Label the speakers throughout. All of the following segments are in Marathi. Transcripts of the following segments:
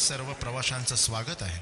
Speaker 1: सर्व प्रवाशांचं स्वागत आहे।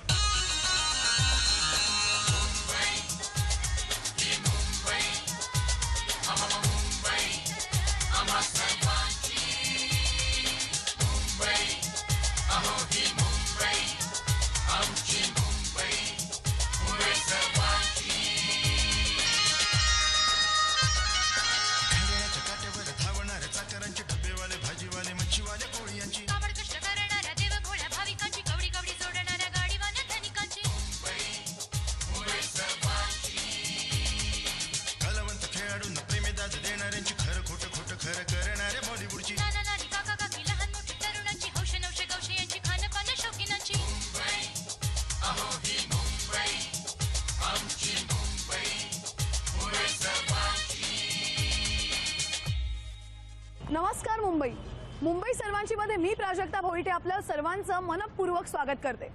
Speaker 2: नमस्कार मुंबई। मुंबई सर्वांची मध्ये मी प्राजक्ता भोईटे आपल्या सर्वांचं मनपूर्वक स्वागत करते।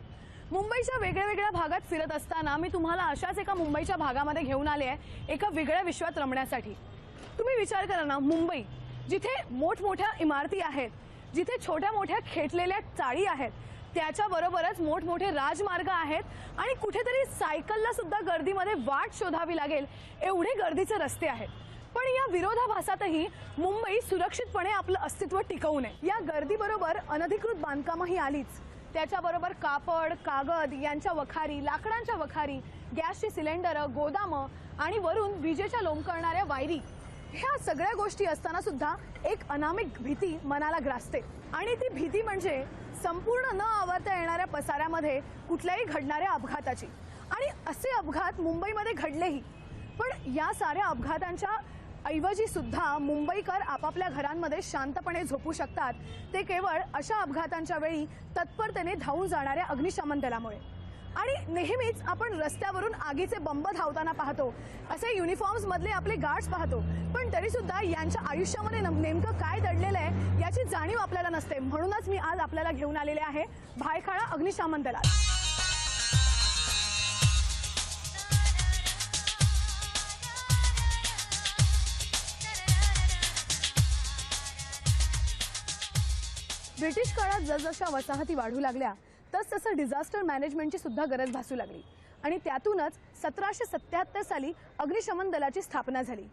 Speaker 2: मुंबईच्या वेगळ्या भागात फिरत असताना मी तुम्हाला अशाच एका मुंबईच्या भागामध्ये घेऊन आले आहे एका वेगळ्या विश्वात रमण्यासाठी। तुम्ही विचार करा ना, मुंबई जिथे मोठमोठ्या इमारती आहेत, जिथे छोट्या मोठ्या खेटलेल्या चाळी आहेत, त्याच्याबरोबरच मोठमोठे राजमार्ग आहेत आणि कुठेतरी सायकलला सुद्धा गर्दीमध्ये वाट शोधावी लागेल एवढे गर्दीचे रस्ते आहेत। पण या विरोधाभासातही मुंबई सुरक्षितपणे आपलं अस्तित्व टिकवू नये। या गर्दीबरोबर अनधिकृत बांधकामही आलीच, त्याच्याबरोबर कापड, कागद यांच्या वखारी, लाकडांच्या वखारी, गॅसची सिलेंडर, गोदामं आणि वरून विजेच्या लोंबकळणाऱ्या वायरी, ह्या सगळ्या गोष्टी असताना सुद्धा एक अनामिक भीती मनाला ग्रासते। आणि ती भीती म्हणजे संपूर्ण न आवरता येणाऱ्या पसाऱ्यामध्ये कुठल्याही घडणाऱ्या अपघाताची। आणि असे अपघात मुंबईमध्ये घडलेही, पण या साऱ्या अपघातांच्या ऐवजी सुद्धा मुंबईकर आपापल्या घरांमध्ये शांतपणे झोपू शकतात, ते केवळ अशा अपघातांच्या वेळी तत्परतेने धावून जाणाऱ्या अग्निशमन दलामुळे। आणि नेहमीच आपण रस्त्यावरून आगीचे बंब धावताना पाहतो, असे युनिफॉर्म्स मधले आपले गार्ड्स पाहतो, पण तरी सुद्धा यांच्या आयुष्यामध्ये नेमकं काय दडलेलं आहे याची जाणीव आपल्याला नसते। म्हणूनच मी आज आपल्याला घेऊन आलेले आहे भायखळा अग्निशमन दलात। ब्रिटिश काळात जसजशा वसाहती वाढू लागल्या तसतसं डिझास्टर मॅनेजमेंटची सुद्धा गरज भासू लागली आणि त्यातूनच 1777 साली अग्निशमन दलाची स्थापना झाली।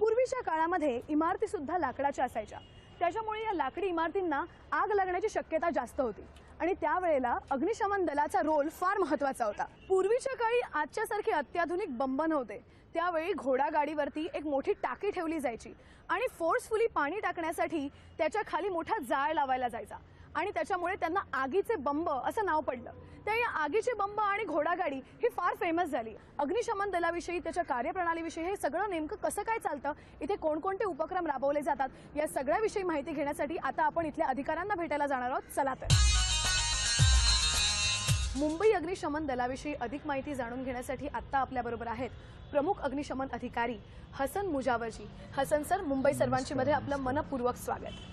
Speaker 2: पूर्वीच्या काळामध्ये इमारती सुद्धा लाकडाच्या असायच्या, त्याच्यामुळे या लाकडी इमारतींना आग लागण्याची शक्यता जास्त होती आणि त्यावेळेला अग्निशमन दलाचा रोल फार महत्त्वाचा होता। पूर्वीच्या काळी आजच्यासारखे अत्याधुनिक बंब नव्हते, त्यावेळी घोडागाडीवरती एक मोठी टाकी ठेवली जायची आणि फोर्सफुली पाणी टाकण्यासाठी त्याच्या खाली मोठा जाळ लावायला जायचा आणि त्याच्यामुळे त्यांना आगीचे बंब असं नाव पडलं। त्या या आगीचे बंब आणि घोडागाडी ही फार फेमस झाली। अग्निशमन दलाविषयी, त्याच्या कार्यप्रणालीविषयी, हे सगळं नेमकं कसं काय चालतं, इथे कोणकोणते उपक्रम राबवले जातात, या सगळ्याविषयी माहिती घेण्यासाठी आता आपण इथल्या अधिकाऱ्यांना भेटायला जाणार आहोत। चला तर मुंबई अग्निशमन दलाविषयी अधिक माहिती जाणून घेण्यासाठी आता आपल्या बरोबर आहेत प्रमुख अग्निशमन अधिकारी हसन मुजावरजी। हसन सर, मुंबई सर्वांची मध्ये आपलं मनपूर्वक स्वागत।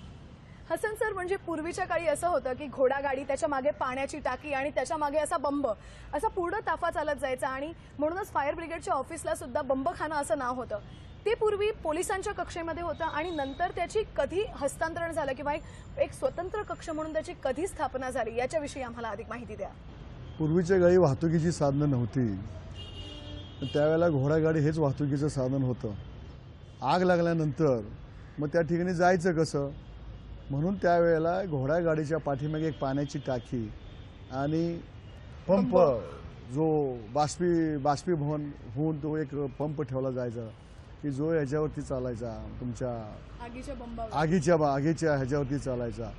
Speaker 2: हसन सर, म्हणजे पूर्वीच्या काळी असं होतं की घोडागाडी, त्याच्या मागे पाण्याची टाकी आणि त्याच्या मागे असा बंब, असा पूर्ण ताफा चालत जायचा आणि म्हणूनच फायर ब्रिगेडच्या ऑफिसला सुद्धा बंबखाना असं नाव होतं। ते पूर्वी पोलिसांच्या कक्षेमध्ये होतं आणि नंतर त्याची कधी हस्तांतरण झालं किंवा एक स्वतंत्र कक्ष म्हणून त्याची कधी स्थापना झाली, याच्याविषयी आम्हाला अधिक माहिती द्या।
Speaker 3: पूर्वीच्या काळी वाहतुकीची साधनं नव्हती, त्यावेळेला घोडागाडी हेच वाहतुकीचं साधन होतं। आग लागल्यानंतर मग त्या ठिकाणी जायचं कसं, म्हणून त्यावेळेला घोडागाडीच्या पाठीमागे एक पाण्याची टाकी आणि पंप, जो बाष्पीभवन होऊन तो एक पंप ठेवला जायचा की जो ह्याच्यावरती चालायचा, तुमच्या आगीच्या ह्याच्यावरती चालायचा।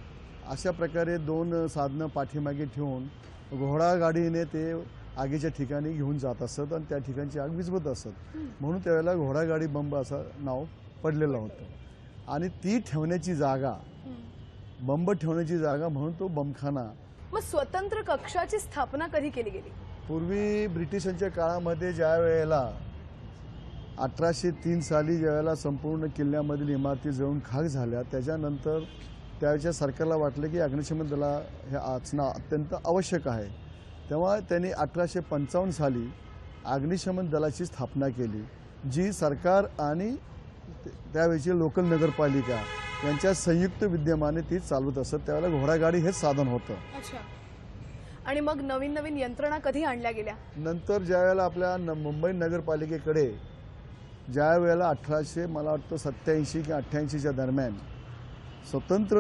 Speaker 3: अशा प्रकारे दोन साधनं पाठीमागे ठेवून घोडागाडीने ते आगीच्या ठिकाणी घेऊन जात असत आणि त्या ठिकाणची आग विझवत असत, म्हणून त्यावेळेला घोडागाडी बंब असं नाव पडलेलं होतं। आणि ती ठेवण्याची जागा, बंब ठेवण्याची जागा म्हणून तो बंबखाना।
Speaker 2: मग स्वतंत्र कक्षाची स्थापना कधी केली गेली?
Speaker 3: पूर्वी ब्रिटिशांच्या काळामध्ये ज्या वेळेला 1803 साली ज्यावेळेला संपूर्ण किल्ल्यामधील इमारती जळून खाक झाल्या, त्याच्यानंतर त्यावेळच्या सरकारला वाटलं की अग्निशमन दल हे असणं अत्यंत आवश्यक आहे। तेव्हा त्यांनी 1855 साली अग्निशमन दलाची स्थापना केली, जी सरकार आणि त्यावेळची लोकल नगरपालिका यांच्या संयुक्त विद्यमाने ती चालवत असत। त्यावेळेला घोडागाडी हेच साधन होतं।
Speaker 2: अच्छा, आणि मग नवीन नवीन यंत्रणा कधी आणल्या गेल्या?
Speaker 3: नंतर ज्या वेळेला आपल्या मुंबई नगरपालिकेकडे ज्या वेळेला 1800 मला वाटतं 87 की 88च्या दरम्यान स्वतंत्र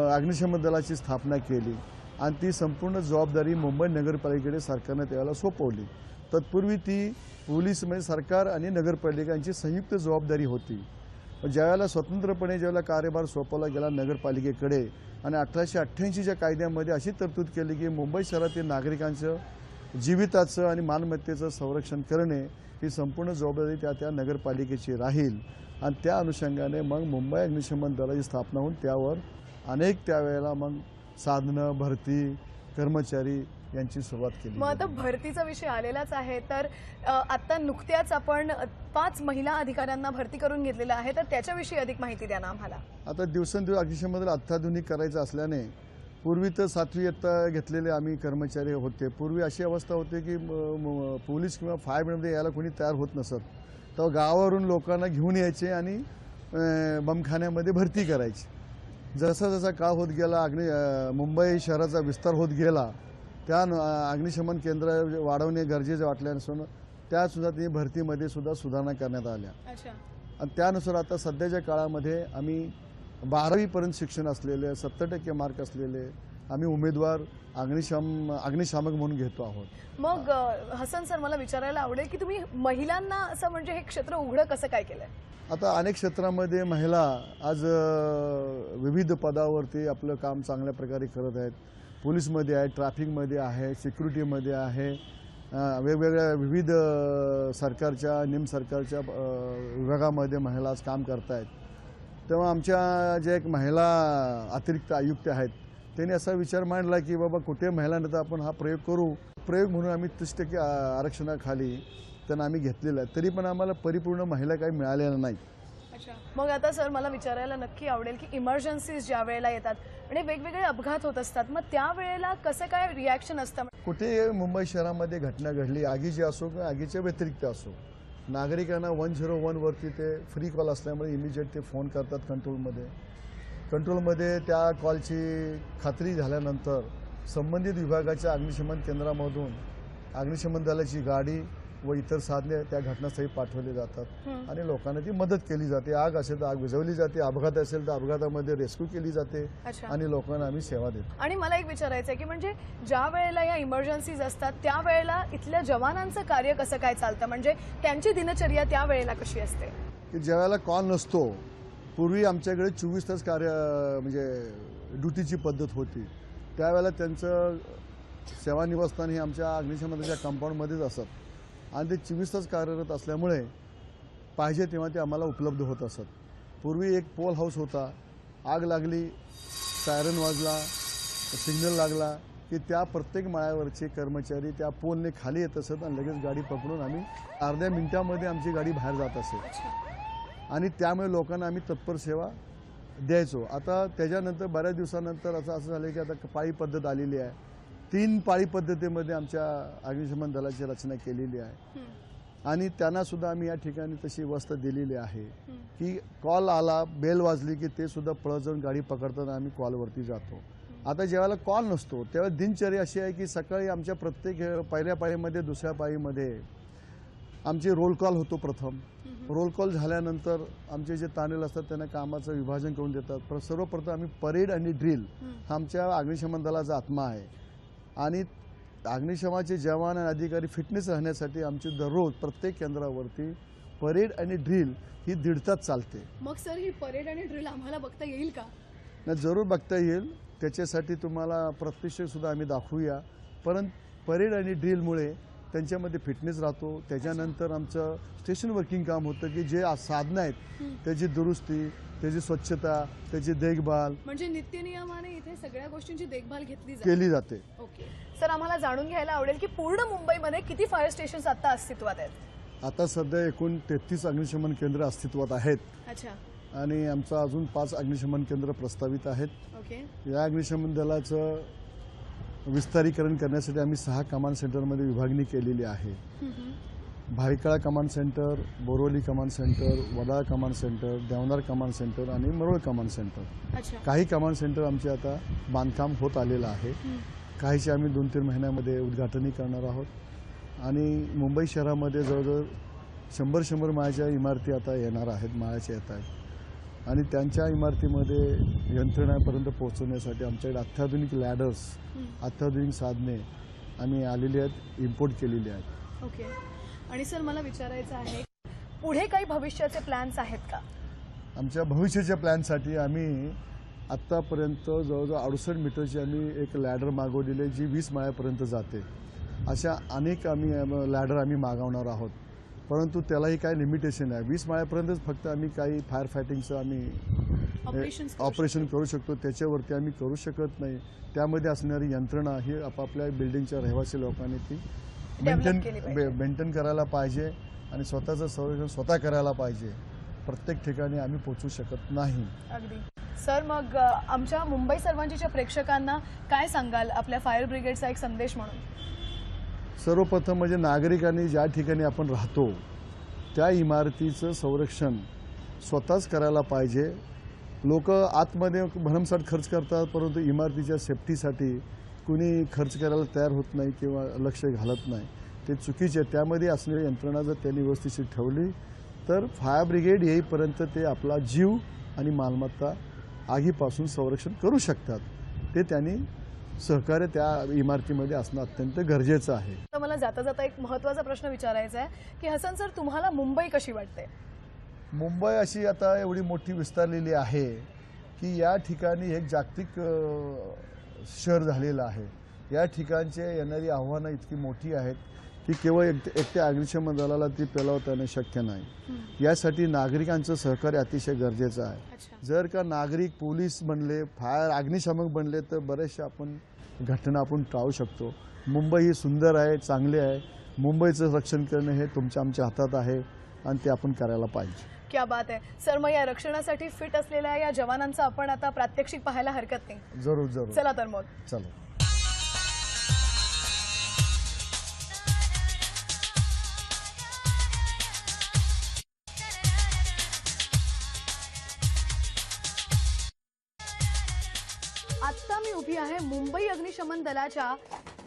Speaker 3: अग्निशमन दलाची स्थापना केली आणि ती संपूर्ण जबाबदारी मुंबई नगरपालिकेकडे सरकारने त्यावेळेला सोपवली. तत्पूर्वी ती पोलीस म्हणजे सरकार आणि नगरपालिकांची संयुक्त जबाबदारी होती. ज्यावेळेला स्वतंत्रपणे ज्यावेळेला कार्यभार सोपवला गेला नगरपालिकेकडे आणि 1888च्या कायद्यामध्ये अशी तरतूद केली की मुंबई शहरातील नागरिकांचं जीविताचं आणि मालमत्तेचं संरक्षण करणे ही संपूर्ण जबाबदारी त्या नगरपालिकेची राहील. आणि त्या अनुषंगाने मग मुंबई अग्निशमन दलाची स्थापना होऊन त्यावर अनेक त्यावेळेला मग साधनं, भरती, कर्मचारी यांची सुरुवात केली.
Speaker 2: मग आता भरतीचा विषय आलेलाच आहे, तर आता नुकत्याच आपण 5 महिला अधिकाऱ्यांना भरती करून घेतलेलं आहे, तर त्याच्याविषयी अधिक माहिती द्या ना आम्हाला.
Speaker 3: आता दिवसेंदिवस अग्निशमन दल अत्याधुनिक करायचं असल्याने पूर्वी तर 7वी इयत्ता घेतलेले आम्ही कर्मचारी होते. पूर्वी अशी अवस्था होती की पोलीस किंवा फायर ब्रिगेडमध्ये यायला कोणी तयार होत नसत, तर गावावरून लोकांना घेऊन यायचे आणि बमखान्यामध्ये भरती करायची. जसा जसा काळ होत गेला मुंबई शहराचा विस्तार होत गेला त्या अग्निशमन केंद्र वाढवणे गरजेचे वाटल्यानुसार त्यासुद्धा ती भरतीमध्ये सुद्धा सुधारणा करण्यात आल्या. आणि त्यानुसार आता सध्याच्या काळामध्ये आम्ही 12वीपर्यंत शिक्षण असलेले 70% मार्क असलेले आम्ही उमेदवार अग्निशामक म्हणून घेतो आहोत.
Speaker 2: मग हसन सर, मला विचारायला आवडेल की तुम्ही महिलांना असं म्हणजे हे क्षेत्र उघडं कसं काय केलंय?
Speaker 3: आता अनेक क्षेत्रामध्ये महिला आज विविध पदावरती आपलं काम चांगल्या प्रकारे करत आहेत. पोलीसमध्ये आहे, ट्रॅफिकमध्ये आहे, सिक्युरिटीमध्ये आहे, वेगवेगळ्या विविध सरकारच्या निमसरकारच्या विभागामध्ये महिला आज काम करत आहेत. तेव्हा आमच्या जे एक महिला अतिरिक्त आयुक्त आहेत त्यांनी असा विचार मांडला की बाबा कुठे महिलांना तर आपण हा प्रयोग करू. प्रयोग म्हणून आम्ही 30% आरक्षणाखाली त्यांना आम्ही घेतलेलं आहे. तरी पण आम्हाला परिपूर्ण महिला काही मिळालेल्या नाही.
Speaker 2: मग आता सर मला विचारायला नक्की आवडेल की इमर्जन्सीज ज्या वेळेला येतात आणि वेगवेगळे अपघात होत असतात, मग त्यावेळेला कसं काय रिॲक्शन असतं?
Speaker 3: कुठे मुंबई शहरामध्ये घटना घडली, आगीची असो किंवा आगीच्या व्यतिरिक्त असो, नागरिकांना 101 वरती ते फ्री कॉल असल्यामुळे इमिजिएट ते फोन करतात कंट्रोलमध्ये त्या कॉलची खात्री झाल्यानंतर संबंधित विभागाच्या अग्निशमन केंद्रामधून अग्निशमन दलाची गाडी व इतर साधने त्या घटनास्थळी पाठवले जातात आणि लोकांना ती मदत केली जाते. आग असेल तर आग विझवली जाते, अपघात असेल तर अपघातामध्ये रेस्क्यू केली जाते आणि लोकांना आम्ही सेवा देतो.
Speaker 2: आणि मला एक विचारायचं आहे की म्हणजे ज्या वेळेला या इमर्जन्सीज असतात त्यावेळेला इथल्या जवानांचं कार्य कसं काय चालतं, म्हणजे त्यांची दिनचर्या त्यावेळेला कशी असते?
Speaker 3: की ज्यावेळेला कॉल नसतो, पूर्वी आमच्याकडे 24 तास म्हणजे ड्युटीची पद्धत होती, त्यावेळेला त्यांचं सेवानिवासस्थान हे आमच्या अग्निशमनाच्या कंपाऊंडमध्येच असत आणि ते 24 तास कार्यरत असल्यामुळे पाहिजे तेव्हा ते आम्हाला उपलब्ध होत असत. पूर्वी एक पोल हाऊस होता, आग लागली, सायरन वाजला, सिग्नल लागला की त्या प्रत्येक माळ्यावरचे कर्मचारी त्या पोलने खाली येत असत आणि लगेच गाडी पकडून आम्ही अर्ध्या मिनिटामध्ये आमची गाडी बाहेर जात असे आणि त्यामुळे लोकांना आम्ही तत्पर सेवा द्यायचो. आता त्याच्यानंतर बऱ्याच दिवसानंतर असं झालं की आता पाळी पद्धत आलेली आहे. 3 पाळी पद्धतीमध्ये आमच्या अग्निशमन दलाची रचना केलेली आहे आणि त्यांना सुद्धा आम्ही या ठिकाणी तशी व्यवस्था दिलेली आहे की कॉल आला, बेल वाजली की ते सुद्धा पळत जाऊन गाडी पकडताना आम्ही कॉलवरती जातो. आता जेव्हा कॉल नसतो त्यावेळेला दिनचर्या अशी आहे की सकाळी आमच्या प्रत्येक पहिल्या पाळीमध्ये दुसऱ्या पाळीमध्ये आमचे रोल कॉल होतो. प्रथम रोल कॉल झाल्यानंतर आमचे जे तानेल असतात त्यांना कामाचं विभाजन करून देतात. सर्वप्रथम आम्ही परेड आणि ड्रिल हा आमच्या अग्निशमन दलाचा आत्मा आहे आणि अग्निशमनाचे जवान आणि अधिकारी फिटनेस राहण्यासाठी आमची दररोज प्रत्येक केंद्रावरती परेड आणि ड्रिल ही 1.5 तास चालते.
Speaker 2: मग सर ही परेड आणि ड्रिल आम्हाला बघता येईल का?
Speaker 3: नाही, जरूर बघता येईल. त्याच्यासाठी तुम्हाला प्रत्यक्ष सुद्धा आम्ही दाखवूया. परंतु परेड आणि ड्रिलमुळे त्यांच्यामध्ये फिटनेस राहतो. त्याच्यानंतर आमचं स्टेशन वर्किंग काम होतं की जे साधनं आहेत त्याची दुरुस्ती, त्याची स्वच्छता, त्याची देखभाल,
Speaker 2: म्हणजे नित्यनियमाने इथे सगळ्या गोष्टींची देखभाल
Speaker 3: केली जाते.
Speaker 2: ओके सर, आम्हाला जाणून घ्यायला आवडेल की पूर्ण मुंबईमध्ये किती फायर स्टेशन्स आता अस्तित्वात आहेत?
Speaker 3: आता सध्या एकूण 33 अग्निशमन केंद्र अस्तित्वात आहेत.
Speaker 2: अच्छा.
Speaker 3: आणि आमचं अजून 5 अग्निशमन केंद्र प्रस्तावित आहेत.
Speaker 2: ओके.
Speaker 3: या अग्निशमन दलाचं विस्तारीकरण करण्यासाठी आम्ही 6 कमांड सेंटरमध्ये विभागणी केलेली आहे. भायखळा कमांड सेंटर, बोरोली command centre, Wadala command centre, Deonar command centre आणि मरोळ कमांड सेंटर. काही कमांड सेंटर आमचे आता बांधकाम होत आलेलं आहे काहीचे आम्ही 2-3 महिन्यामध्ये उद्घाटनही करणार आहोत आणि मुंबई शहरामध्ये जवळजवळ 100 माळ्याच्या इमारती आता येणार आहेत, माळ्याच्या येत आहेत आणि त्यांच्या इमारतीमध्ये यंत्रणापर्यंत पोहोचवण्यासाठी आमच्याकडे अत्याधुनिक लॅडर्स, अत्याधुनिक साधने आम्ही आलेली आहेत, इम्पोर्ट केलेली आहेत.
Speaker 2: ओके. आणि सर मला विचारायचं आहे, पुढे काही भविष्याचे प्लॅन्स आहेत का?
Speaker 3: आमच्या भविष्याच्या प्लॅनसाठी आम्ही आत्तापर्यंत जवळजवळ 68 मीटरची आम्ही एक लॅडर मागवलेली आहे, जी 20 माळ्यापर्यंत जाते. अशा अनेक आम्ही लॅडर आम्ही मागवणार आहोत, परंतु त्यालाही काही लिमिटेशन आहे. 20 माळ्यापर्यंतच फक्त आम्ही काही फायर फायटिंगचं आम्ही ऑपरेशन करू शकतो, त्याच्यावरती आम्ही करू शकत नाही. त्यामध्ये असणारी यंत्रणा ही आपापल्या बिल्डिंगच्या रहिवासी लोकांनी ती मेंटेन करायला पाहिजे आणि स्वतःचं संरक्षण स्वतः करायला पाहिजे. प्रत्येक ठिकाणी आम्ही पोहोचू शकत नाही.
Speaker 2: अगदी. सर मग आमच्या मुंबई सर्वांच्या प्रेक्षकांना काय सांगाल आपल्या फायर ब्रिगेडचा एक संदेश म्हणून?
Speaker 3: सर्वप्रथम म्हणजे नागरिकांनी ज्या ठिकाणी आपण राहतो त्या इमारतीचं संरक्षण स्वतःच करायला पाहिजे. लोक आतमध्ये भरमसाठ खर्च करतात, परंतु इमारतीच्या सेफ्टीसाठी कुणी खर्च करायला तयार होत नाही किंवा लक्ष घालत नाही. ते चुकीचे. त्यामध्ये असलेली यंत्रणा जर त्यांनी व्यवस्थित ठेवली तर फायर ब्रिगेड येईपर्यंत ते आपला जीव आणि मालमत्ता आगीपासून संरक्षण करू शकतात. ते त्यांनी सहकार्य त्या इमारतीमध्ये असणं अत्यंत गरजेचं आहे.
Speaker 2: तर मला जाता जाता एक महत्त्वाचा प्रश्न विचारायचा आहे की हसन सर, तुम्हाला मुंबई कशी वाटते?
Speaker 3: मुंबई अशी आता एवढी मोठी विस्तारलेली आहे की या ठिकाणी एक जागतिक शहर झालेलं आहे. या ठिकाणचे येणारी आव्हानं इतकी मोठी आहेत की केवळ एकट्या अग्निशमन दलाला ती पेलवता शक्य नाही. यासाठी नागरिकांचं सहकार्य अतिशय गरजेचं आहे. जर का नागरिक पोलीस बनले, फायर अग्निशामक बनले तर बरेचशा आपण घटना आपण टाळू शकतो. मुंबई ही सुंदर आहे, चांगली आहे. मुंबईचं रक्षण करणं हे तुमच्या आमच्या हातात आहे आणि ते आपण करायला पाहिजे.
Speaker 2: क्या बात आहे सर. मग या रक्षणासाठी फिट असलेल्या या जवानांचं आपण आता प्रात्यक्षिक पाहायला हरकत नाही.
Speaker 3: जरूर जरूर.
Speaker 2: चला तर मग.
Speaker 3: चला.
Speaker 2: आत्ता मी उभी आहे मुंबई अग्निशमन दलाच्या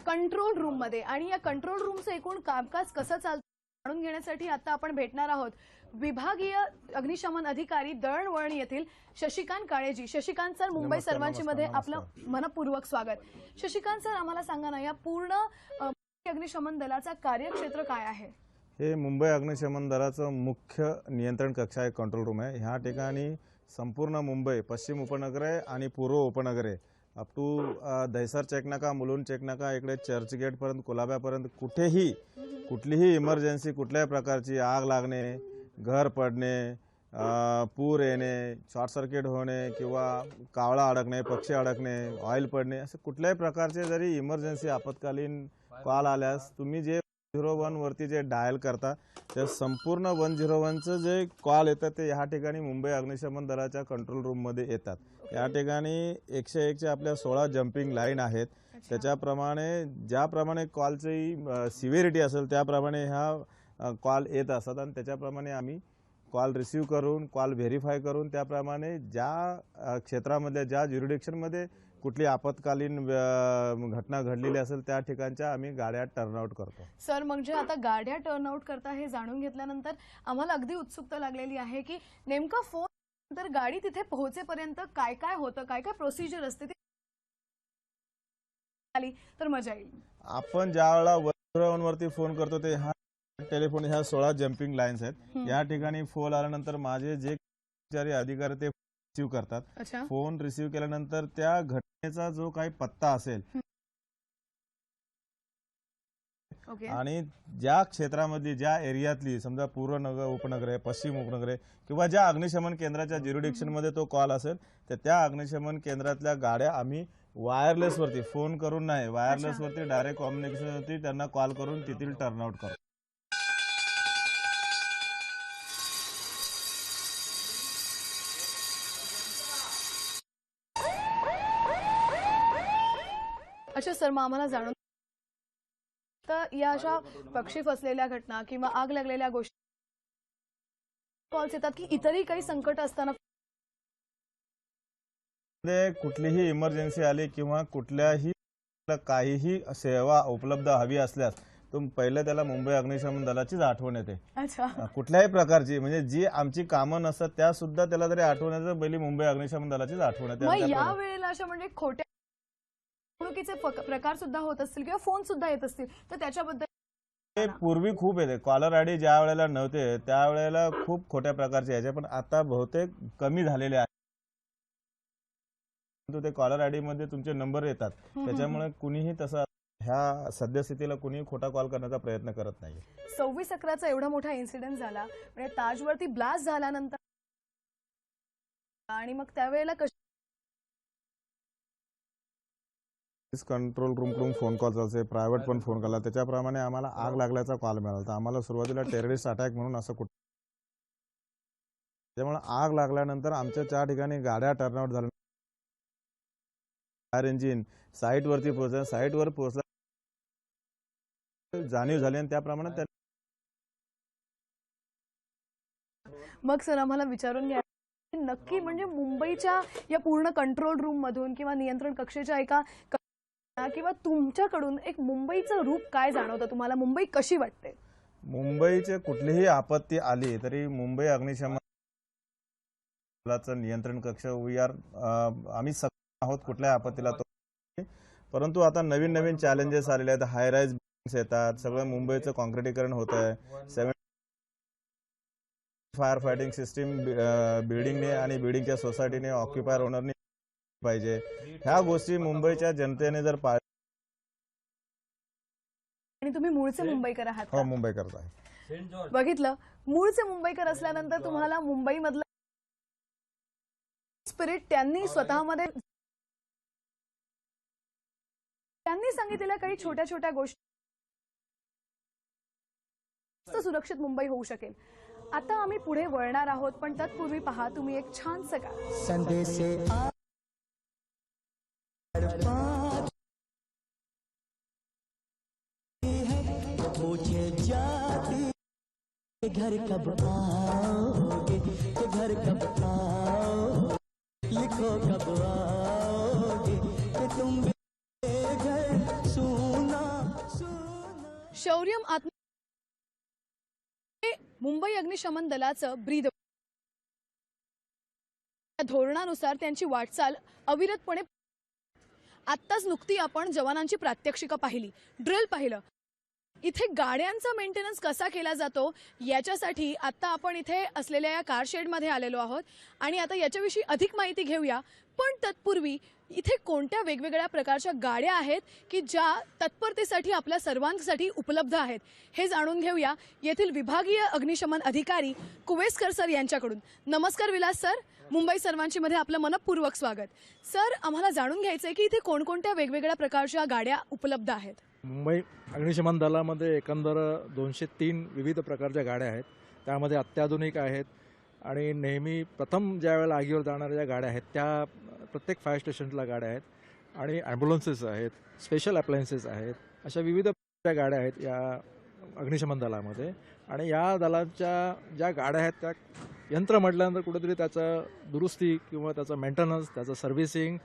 Speaker 2: कंट्रोल रूम मध्ये आणि या कंट्रोल रूमचं एकूण कामकाज कसं चालतं जाणून घेण्यासाठी आता आपण भेटणार आहोत विभागीय अग्निशमन अधिकारी दळणवळण येथील शशिकांत काळेजी. शशिकांत सर, मुंबई सर्वांची मध्ये आपलं मनपूर्वक स्वागत. शशिकांत सर, आम्हाला सांगा ना, या पूर्ण अग्निशमन दलाचा कार्यक्षेत्र काय आहे?
Speaker 4: हे मुंबई अग्निशमन दलाचं मुख्य नियंत्रण कक्ष आहे, कंट्रोल रूम आहे. ह्या ठिकाणी संपूर्ण मुंबई, पश्चिम उपनगरे आणि पूर्व उपनगरे अप टू दहिसर चेकनाका, मुलुंड चेकनाका, इकडे चर्चगेटपर्यंत, कोलाब्यापर्यंत कुठेही कुठलीही इमर्जन्सी, कुठल्याही प्रकारची आग लागणे, घर पडणे, पूर येणे, शॉर्ट सर्किट होणे किंवा कावळा अडकणे, पक्षी अडकणे, ऑइल पडणे, असे कुठल्याही प्रकारचे जरी इमर्जन्सी आपत्कालीन कॉल आल्यास तुम्ही जे 101 वरती जे डायल करता त्या संपूर्ण 101चं जे कॉल येतात ते ह्या ठिकाणी मुंबई अग्निशमन दलाच्या कंट्रोल रूममध्ये येतात. या ठिकाणी 101चे आपल्या 16 जम्पिंग लाईन आहेत. त्याच्याप्रमाणे ज्याप्रमाणे कॉलची सिव्हिरिटी असेल त्याप्रमाणे ह्या कॉल येत असतात आणि त्याच्याप्रमाणे आम्ही कॉल रिसीव करून, कॉल व्हेरीफाय करून त्याप्रमाणे ज्या क्षेत्रामध्ये, ज्या ज्युरिडिक्शनमध्ये कुठली आपत्कालीन घटना घडलेली असेल त्या ठिकाणच्या आम्ही गाड्या टर्नआउट करतो.
Speaker 2: सर, म्हणजे आता गाड्या टर्नआउट करता हे जाणून घेतल्यानंतर आम्हाला अगदी उत्सुकता लागलेली आहे की नेमका फोन नंतर गाडी तिथे पोहोचेपर्यंत काय काय होतं, काय काय प्रोसिजर असते ती आली तर मजा येईल.
Speaker 4: आपण ज्या वेळेला 101 वरती फोन करतो ते हा टेलिफोन ह्या 16 जम्पिंग लाईन्स आहेत. या ठिकाणी फोन आल्यानंतर माझे जे कर्मचारी अधिकारी ते रिसीव्ह करतात. फोन रिसीव्ह केल्यानंतर त्या घटनेचा जो काही पत्ता असेल आणि ज्या क्षेत्रामध्ये, ज्या एरियातली, समजा पूर्व नगर उपनगर आहे, पश्चिम उपनगर आहे किंवा ज्या अग्निशमन केंद्राच्या ज्युरिडिक्शन मध्ये तो कॉल असेल तर त्या अग्निशमन केंद्रातल्या गाड्या आम्ही वायरलेस वरती, फोन करून नाही, वायरलेस वरती डायरेक्ट कम्युनिकेशन वरती त्यांना कॉल करून तिथील टर्नआउट करतो.
Speaker 2: अच्छा सर, मग आम्हाला जाणून तर या अशा पक्षी फसलेल्या घटना किंवा आग लागलेल्या गोष्टी कॉल्स येतात की इतरही काही संकट असताना
Speaker 4: कुठलीही इमर्जन्सी आली किंवा कुठल्याही काहीही सेवा उपलब्ध हवी असल्यास पहिलं त्याला मुंबई अग्निशमन दलाचीच आठवण येते.
Speaker 2: अच्छा.
Speaker 4: कुठल्याही प्रकारची, म्हणजे जी आमची कामं नसतात त्या सुद्धा त्याला जरी आठवण येतं, पहिली मुंबई अग्निशमन दलाचीच आठवण येते.
Speaker 2: मग या वेळेला अशा म्हणजे खोट्या फसवणुकीचे प्रकार सुद्धा होत असतील किंवा फोन सुद्धा येत असतील, तर त्याच्याबद्दल
Speaker 4: ते पूर्वी खूप येते. कॉलर आयडी ज्या वेळेला नव्हते त्यावेळेला खूप खोट्या प्रकारचे यायचे, पण आता बहुतेक कमी झालेले आहेत. ते कॉलर आयडी मध्ये तुमचे नंबर येतात, त्याच्यामुळे कुणीही तसं ह्या सद्यस्थितीला कुणीही खोटा कॉल करण्याचा प्रयत्न करत नाही.
Speaker 2: 26/11चा एवढा मोठा इन्सिडेंट झाला, म्हणजे ताजवरती ब्लास्ट झाल्यानंतर आणि मग त्यावेळेला
Speaker 4: कंट्रोल रूमकडून फोन कॉल असे, प्रायव्हेट पण फोन केला, त्याच्याप्रमाणे आम्हाला आग लागल्याचा कॉल मिळाला. तर आम्हाला सुरुवातीला टेररिस्ट अटॅक म्हणून असं कुठं, त्यामुळे आग लागल्यानंतर आमच्या 4 ठिकाणी गाड्या टर्नआउट झाल्या. फायर इंजिन साईटवरती पोहोचलं, साईटवर पोहोचला जाणीव झाली आणि त्याप्रमाणे
Speaker 2: मग सर आम्हाला विचारून घ्या नक्की म्हणजे मुंबईच्या या पूर्ण कंट्रोल रूम मधून किंवा नियंत्रण कक्षेच्या एका किंवा तुमच्याकडून एक मुंबईचं रूप काय जाणवतं तुम्हाला? मुंबई कशी वाटते?
Speaker 4: मुंबईचे कुठलीही आपत्ती आली तरी मुंबई अग्निशमन दलाचं नियंत्रण कक्ष आम्ही सक्षम आहोत कुठल्याही आपत्तीला. परंतु आता नवीन नवीन चॅलेंजेस आलेले आहेत. हाय राईज बिल्डिंग्स येतात, सगळं मुंबईचं कॉन्क्रिटीकरण होत आहे. 7 फायर फायटिंग सिस्टीम बिल्डिंगने आणि बिल्डिंगच्या सोसायटीने ऑक्युपायर ओनरने पाहिजे. ह्या गोष्टी मुंबईच्या जनतेने जर
Speaker 2: आणि तुम्ही मूळचे मुंबईकर आहात?
Speaker 4: हो, मुंबईकर आहे.
Speaker 2: बघितलं, मूळचे मुंबईकर असल्यानंतर तुम्हाला मुंबईमधलं स्पिरिट त्यांनी स्वतःमध्ये त्यांनी सांगितलेल्या काही छोट्या छोट्या गोष्टी सुरक्षित मुंबई होऊ शकेल. आता आम्ही पुढे वळणार आहोत, पण तत्पूर्वी पहा तुम्ही एक छानसं गाणं.
Speaker 5: घर कब आओगे, घर कब आओ, लिखो कब आओगे, तुम घर सुना सुना.
Speaker 2: शौर्यम आत्म मुंबई अग्निशमन दलाचं ब्रीद धोरणानुसार त्यांची वाटचाल अविरतपणे. आत्ताच नुकती आपण जवानांची प्रात्यक्षिकं पाहिली, ड्रिल पाहिलं. इथे गाड्यांचा मेंटेनन्स कसा केला जातो याच्यासाठी आता आपण इथे असलेल्या या कार शेडमध्ये आलेलो आहोत आणि आता याच्याविषयी अधिक माहिती घेऊया. पण तत्पूर्वी इथे कोणत्या वेगवेगळ्या प्रकारच्या गाड्या आहेत की ज्या तत्परतेसाठी आपल्या सर्वांसाठी उपलब्ध आहेत हे जाणून घेऊया येथील विभागीय अग्निशमन अधिकारी कुवेसकर सर यांच्याकडून. नमस्कार विलास सर, मुंबई सर्वांची मध्ये आपलं मनपूर्वक स्वागत. सर, आम्हाला जाणून घ्यायचं आहे की इथे कोणकोणत्या वेगवेगळ्या प्रकारच्या गाड्या उपलब्ध आहेत?
Speaker 6: मुंबई अग्निशमन दलामध्ये एकंदर 203 विविध प्रकारच्या गाड्या आहेत. त्यामध्ये अत्याधुनिक आहेत आणि नेहमी प्रथम ज्या वेळेला आगीवर जाणाऱ्या ज्या गाड्या आहेत त्या प्रत्येक फायर स्टेशनला गाड्या आहेत आणि ॲम्ब्युलन्सेस आहेत, स्पेशल अप्लायन्सेस आहेत. अशा विविध प्रकारच्या गाड्या आहेत या अग्निशमन दलामध्ये. आणि या दलाच्या ज्या गाड्या आहेत त्या यंत्र म्हटल्यानंतर कुठेतरी त्याचं दुरुस्ती किंवा त्याचं मेंटेनन्स, त्याचं सर्व्हिसिंग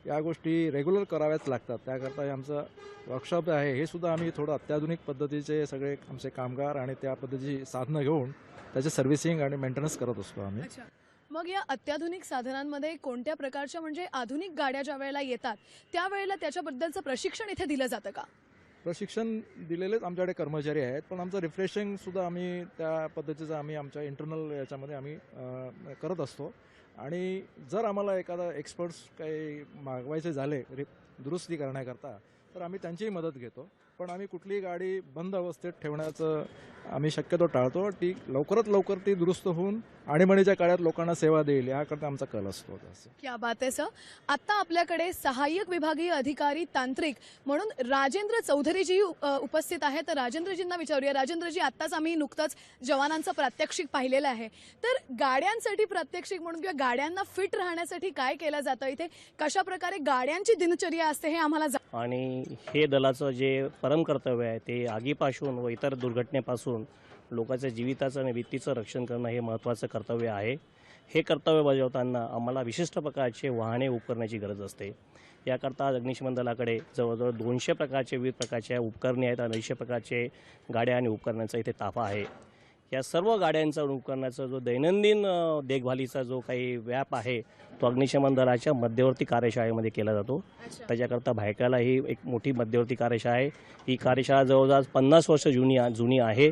Speaker 6: या गोष्टी रेग्युलर कराव्याच लागतात. त्याकरता आमचं वर्कशॉप आहे, हे सुद्धा आम्ही थोडं अत्याधुनिक पद्धतीचे सगळे आमचे कामगार आणि त्या पद्धतीची साधनं घेऊन त्याचे सर्व्हिसिंग आणि मेंटेनन्स करत असतो आम्ही.
Speaker 2: मग या अत्याधुनिक साधनांमध्ये कोणत्या प्रकारच्या म्हणजे आधुनिक गाड्या ज्या वेळेला येतात त्यावेळेला त्याच्याबद्दलचं प्रशिक्षण इथे दिलं जातं का?
Speaker 6: प्रशिक्षण दिलेलेच आमच्याकडे कर्मचारी आहेत, पण आमचं रिफ्रेशिंग सुद्धा आम्ही त्या पद्धतीचं आम्ही आमच्या इंटरनल याच्यामध्ये आम्ही करत असतो. आणि जर आम्हाला एखादा एक्सपर्ट्स काही मागवायचे झाले दुरुस्ती करण्याकरता तर आम्ही त्यांचीही मदत घेतो. पण आम्ही कुठलीही गाडी बंद अवस्थेत ठेवण्याचं आम्ही शक्यतो टाळतो. ती लवकरात लवकर ती दुरुस्त होऊन आणीबाणीच्या काळात लोकांना सेवा देईल याकरता आमचा कल असतो.
Speaker 2: क्या बात आहे सर. आता आपल्याकडे सहाय्यक विभागीय अधिकारी तांत्रिक म्हणून राजेंद्र चौधरीजी उपस्थित आहेत. तर राजेंद्रजींना विचारूया. राजेंद्रजी, आत्ताच आम्ही नुकतंच जवानांचं प्रात्यक्षिक पाहिलेलं आहे, तर गाड्यांसाठी प्रात्यक्षिक म्हणून किंवा गाड्यांना फिट राहण्यासाठी काय केलं जातं इथे, कशा प्रकारे गाड्यांची दिनचर्या असते हे आम्हाला
Speaker 7: आणि हे दलाचं जे परमकर्तव्य आहे ते आगीपासून व इतर दुर्घटनेपासून लोकांच्या जीविताचं आणि वित्तीचं रक्षण करणं हे महत्त्वाचं कर्तव्य आहे. हे कर्तव्य बजावताना आम्हाला विशिष्ट प्रकारचे वाहने उपकरण्याची गरज असते. याकरता आज अग्निशमन दलाकडे जवळजवळ 200 प्रकारचे विविध प्रकारच्या उपकरणे आहेत आणि 200 प्रकारचे गाड्या आणि उपकरणांचा इथे ताफा आहे. या सर्व गाड्यांचा आणि उपकरणाचा जो दैनंदिन देखभालीचा जो काही व्याप आहे तो अग्निशमन दलाच्या मध्यवर्ती कार्यशाळेमध्ये केला जातो. त्याच्याकरता भायखळ्याला ही एक मोठी मध्यवर्ती कार्यशाळा आहे. ही कार्यशाळा जवळजवळ 50 वर्ष जुनी आहे.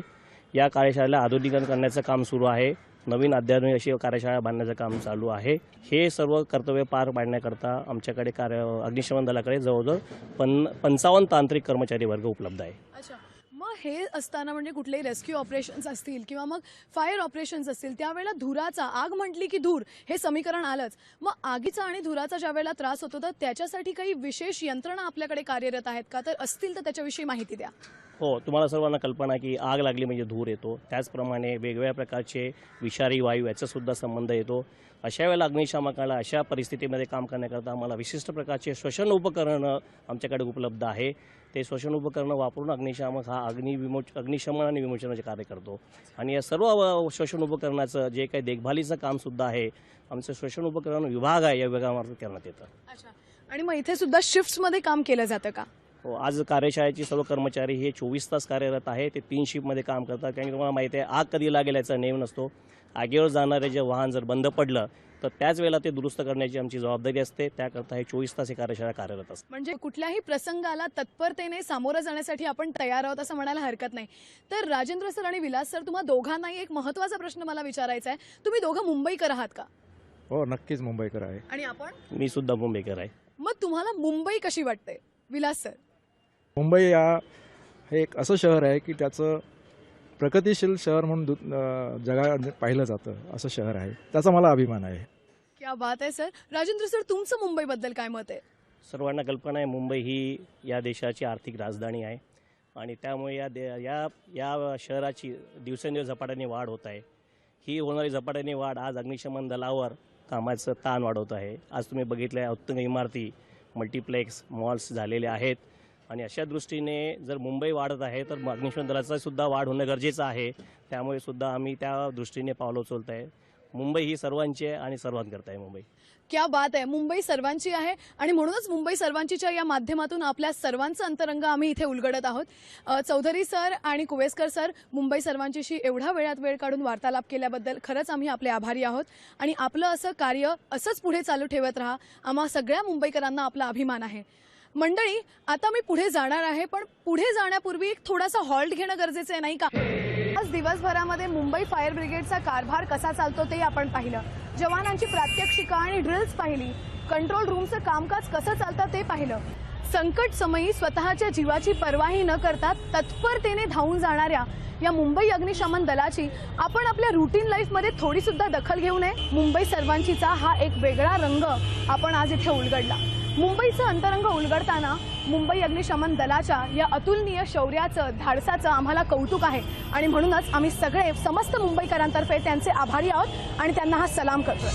Speaker 7: या कार्यशाळेला आधुनिकीकरण करण्याचं काम सुरू आहे. नवीन अत्याधुनिक अशी कार्यशाळा बांधण्याचं काम चालू आहे. हे सर्व कर्तव्य पार पाडण्याकरता आमच्याकडे अग्निशमन दलाकडे जवळजवळ 55 तांत्रिक कर्मचारी वर्ग उपलब्ध आहे.
Speaker 2: अच्छा, मग हे असताना म्हणजे कुठलेही रेस्क्यू ऑपरेशन्स असतील किंवा मग फायर ऑपरेशन्स असतील त्यावेळेला धुराचा, आग म्हटली की धूर हे समीकरण आलंच. मग आगीचा आणि धुराचा ज्या वेळेला त्रास होतो तर त्याच्यासाठी काही विशेष यंत्रणा आपल्याकडे कार्यरत आहेत का? तर असतील तर त्याच्याविषयी माहिती द्या.
Speaker 7: हो, तुम्हाला सर्वांना कल्पना की आग लागली म्हणजे धूर येतो. त्याचप्रमाणे वेगवेगळ्या प्रकारचे विषारी वायू याचासुद्धा संबंध येतो. अशा वेळेला अग्निशामकाला अशा परिस्थितीमध्ये काम करण्याकरता आम्हाला विशिष्ट प्रकारचे श्वसन उपकरणं आमच्याकडे उपलब्ध आहे. ते श्वसन उपकरणं वापरून अग्निशामक हा अग्निशमन आणि विमोचनाचे कार्य करतो. आणि या सर्व श्वसन उपकरणाचं जे काही देखभालीचं कामसुद्धा आहे आमचं श्वसन उपकरण विभाग आहे या विभागामार्फत करण्यात येतं.
Speaker 2: अच्छा, आणि मग इथे सुद्धा शिफ्ट्समध्ये काम केलं जातं का?
Speaker 7: हो, आज कार्यशाळेचे सर्व कर्मचारी हे 24 तास कार्यरत आहे. ते 3 शिफ्टमध्ये काम करतात. कारण की तुम्हाला माहिती आहे आग कधी लागेल याचा नेम नसतो. आगीवर जाणारे जे वाहन जर बंद पडलं तर त्याच वेळेला ते दुरुस्त करण्याची आमची जबाबदारी असते. त्याकरता हे 24 तास ही कार्यशाळा कार्यरत असते.
Speaker 2: म्हणजे कुठल्याही प्रसंगाला तत्परतेने सामोरं जाण्यासाठी आपण तयार आहोत असं म्हणायला हरकत नाही. तर राजेंद्र सर आणि विलास सर, तुम्हा दोघांनाही एक महत्त्वाचा प्रश्न मला विचारायचा आहे. तुम्ही दोघं मुंबईकर आहात का?
Speaker 6: हो, नक्कीच मुंबईकर आहे.
Speaker 2: आणि आपण?
Speaker 7: मी सुद्धा मुंबईकर आहे.
Speaker 2: मग तुम्हाला मुंबई कशी वाटते विलास सर?
Speaker 6: मुंबई हे एक असं शहर आहे की त्याचं प्रगतिशील शहर म्हणून जगात पाहिलं जातं असं शहर आहे. त्याचा मला अभिमान आहे.
Speaker 2: क्या बात आहे सर. राजेंद्र सर, तुमचं मुंबईबद्दल काय मत आहे?
Speaker 7: सर्वांना कल्पना आहे मुंबई ही या देशाची आर्थिक राजधानी आहे आणि त्यामुळे या शहराची दिवसेंदिवस झपाट्याने वाढ होत आहे. ही होणारी झपाट्याने वाढ आज अग्निशमन दलावर कामाचं ताण वाढवत आहे. आज तुम्ही बघितलं उत्तुंग इमारती, मल्टिप्लेक्स, मॉल्स झालेले आहेत आणि अशा दृष्टीने जर मुंबई वाढत आहे तर अग्निशमन दलाचा सुद्धा वाढ होणं गरजेचं आहे. त्यामुळे सुद्धा आम्ही त्या दृष्टीने पावलं उचलत आहे. मुंबई ही सर्वांची आहे आणि सर्वांकरता आहे मुंबई.
Speaker 2: क्या बात आहे. मुंबई सर्वांची आहे आणि म्हणूनच मुंबई सर्वांचीच्या या माध्यमातून आपल्या सर्वांचं अंतरंग आम्ही इथे उलगडत आहोत. चौधरी सर आणि कुवेसकर सर, मुंबई सर्वांचीशी एवढा वेळ काढून वार्तालाप केल्याबद्दल खरंच आम्ही आपले आभारी आहोत. आणि आपलं असं कार्य असंच पुढे चालू ठेवत राहा. आम्हा सगळ्या मुंबईकरांना आपला अभिमान आहे. मंडळी, आता मी पुढे जाणार आहे, पण पुढे जाण्यापूर्वी एक थोडासा हॉल्ट घेणं गरजेचं आहे, नाही का? आज दिवसभरामध्ये मुंबई फायर ब्रिगेडचा कारभार कसा चालतो ते आपण पाहिलं. जवानांची प्रात्यक्षिकं आणि ड्रिल्स पाहिली. कंट्रोल रूमचं कामकाज कसं चालतं ते पाहिलं. संकट समयी स्वतःच्या जीवाची पर्वाही न करता तत्परतेने धावून जाणाऱ्या या मुंबई अग्निशमन दलाची आपण आपल्या रुटीन लाईफमध्ये थोडी सुद्धा दखल घेऊ नये. मुंबई सर्वांचीचा हा एक वेगळा रंग आपण आज इथे उलगडला. मुंबईचं अंतरंग उलगडताना मुंबई अग्निशमन दलाच्या या अतुलनीय शौर्याचं, धाडसाचं आम्हाला कौतुक आहे आणि म्हणूनच आम्ही सगळे समस्त मुंबईकरांतर्फे त्यांचे आभारी आहोत आणि त्यांना हा सलाम करतोय.